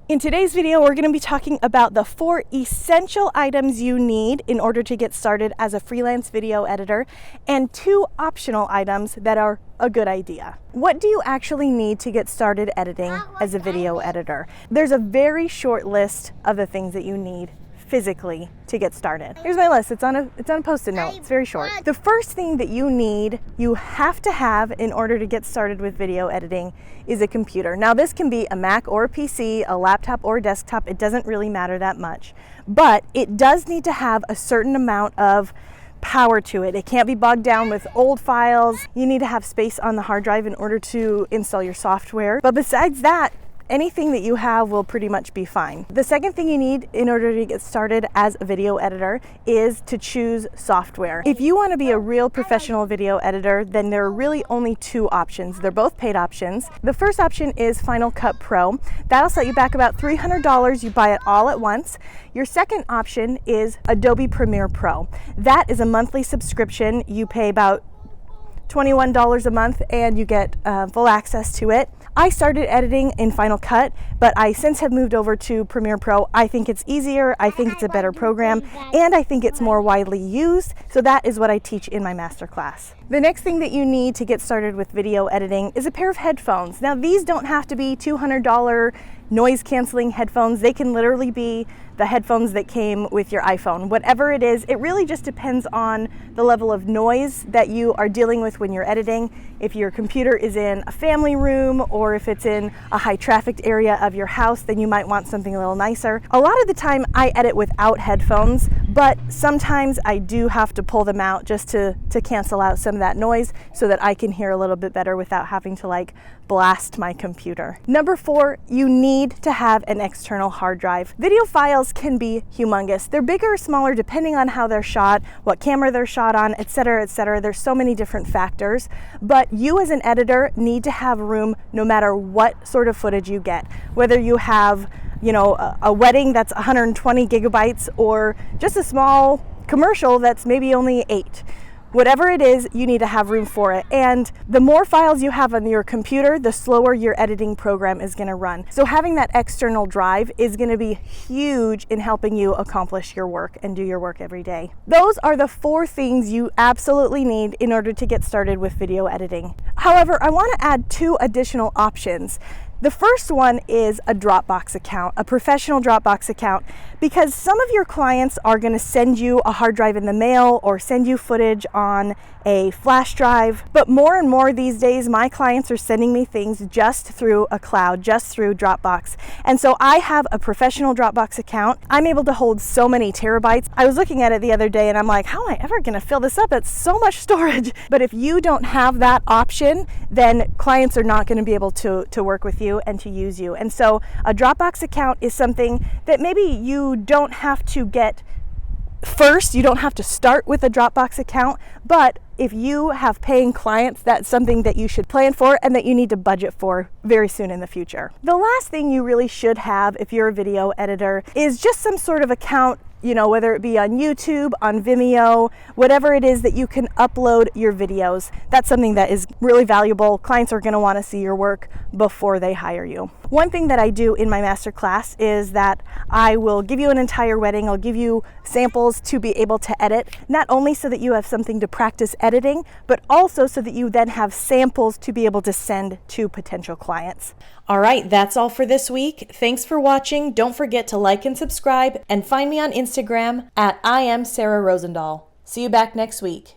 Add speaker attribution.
Speaker 1: In today's video, we're going to be talking about the 4 essential items you need in order to get started as a freelance video editor and 2 optional items that are a good idea. What do you actually need to get started editing as a video editor? There's a very short list of the things that you need physically to get started. Here's my list. It's on a post-it note. It's very short. The first thing that you have to have in order to get started with video editing is a computer. Now this can be a Mac or a PC, a laptop or a desktop. It doesn't really matter that much, but it does need to have a certain amount of power to it. It can't be bogged down with old files. You need to have space on the hard drive in order to install your software. But besides that, anything that you have will pretty much be fine. The second thing you need in order to get started as a video editor is to choose software. If you want to be a real professional video editor, then there are really only 2 options. They're both paid options. The first option is Final Cut Pro. That'll set you back about $300. You buy it all at once. Your second option is Adobe Premiere Pro. That is a monthly subscription. You pay about $21 a month and you get full access to it. I started editing in Final Cut, but I since have moved over to Premiere Pro. I think it's easier, I think it's a better program, and I think it's more widely used, so that is what I teach in my masterclass. The next thing that you need to get started with video editing is a pair of headphones. Now these don't have to be $200 noise canceling headphones. They can literally be the headphones that came with your iPhone. Whatever it is, it really just depends on the level of noise that you are dealing with when you're editing. If your computer is in a family room or if it's in a high trafficked area of your house, then you might want something a little nicer. A lot of the time I edit without headphones, but sometimes I do have to pull them out just to cancel out some of that noise so that I can hear a little bit better without having to blast my computer. Number 4, you need to have an external hard drive. Video files can be humongous. They're bigger or smaller depending on how they're shot, what camera they're shot on, etc., etc. There's so many different factors, but you as an editor need to have room no matter what sort of footage you get. Whether you have, a wedding that's 120 gigabytes or just a small commercial that's maybe only 8. Whatever it is, you need to have room for it. And the more files you have on your computer, the slower your editing program is going to run. So having that external drive is going to be huge in helping you accomplish your work and do your work every day. Those are the 4 things you absolutely need in order to get started with video editing. However, I want to add 2 additional options. The first one is a Dropbox account, a professional Dropbox account, because some of your clients are going to send you a hard drive in the mail or send you footage on a flash drive. But more and more these days, my clients are sending me things just through a cloud, just through Dropbox. And so I have a professional Dropbox account. I'm able to hold so many terabytes. I was looking at it the other day and I'm like, how am I ever going to fill this up? It's so much storage. But if you don't have that option, then clients are not going to be able to work with you and to use you. And so a Dropbox account is something that maybe you don't have to get first. You don't have to start with a Dropbox account, but if you have paying clients, that's something that you should plan for and that you need to budget for very soon in the future. The last thing you really should have if you're a video editor is just some sort of account, whether it be on YouTube, on Vimeo, whatever it is that you can upload your videos. That's something that is really valuable. Clients are going to want to see your work before they hire you. One thing that I do in my masterclass is that I will give you an entire wedding. I'll give you samples to be able to edit, not only so that you have something to practice editing, but also so that you then have samples to be able to send to potential clients. All right, that's all for this week. Thanks for watching. Don't forget to like and subscribe and find me on Instagram at I am Sarah Rosendahl. See you back next week.